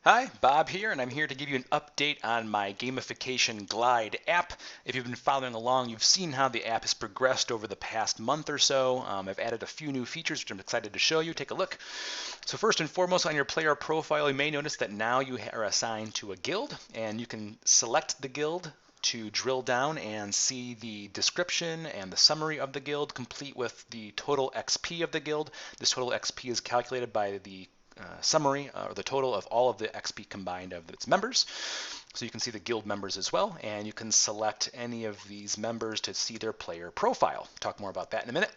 Hi, Bob here, and I'm here to give you an update on my Gamification Glide app. If you've been following along, you've seen how the app has progressed over the past month or so. I've added a few new features, which I'm excited to show you. Take a look. So first and foremost, on your player profile, you may notice that now you are assigned to a guild, and you can select the guild to drill down and see the description and the summary of the guild, complete with the total XP of the guild. This total XP is calculated by the summary or the total of all of the XP combined of its members. So you can see the guild members as well, and you can select any of these members to see their player profile. Talk more about that in a minute.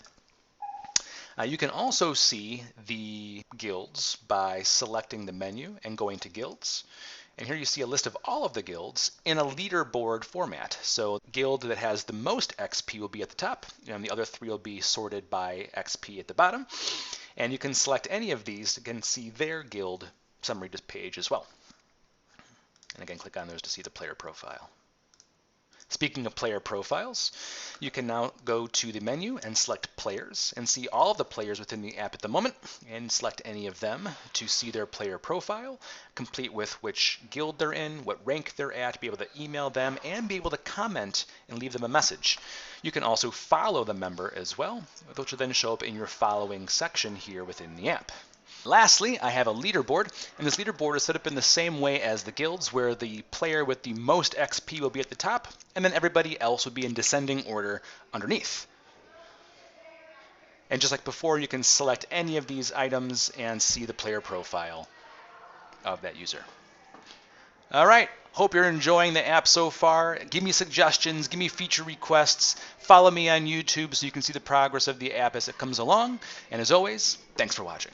You can also see the guilds by selecting the menu and going to guilds. And here you see a list of all of the guilds in a leaderboard format. So the guild that has the most XP will be at the top, and the other three will be sorted by XP at the bottom. And you can select any of these and see their guild summary page as well. And again, click on those to see the player profile. Speaking of player profiles, you can now go to the menu and select players and see all of the players within the app at the moment, and select any of them to see their player profile, complete with which guild they're in, what rank they're at, be able to email them, and be able to comment and leave them a message. You can also follow the member as well, which will then show up in your following section here within the app. Lastly, I have a leaderboard, and this leaderboard is set up in the same way as the guilds, where the player with the most XP will be at the top, and then everybody else would be in descending order underneath. And just like before, you can select any of these items and see the player profile of that user. All right, hope you're enjoying the app so far. Give me suggestions, give me feature requests, follow me on YouTube so you can see the progress of the app as it comes along, and as always, thanks for watching.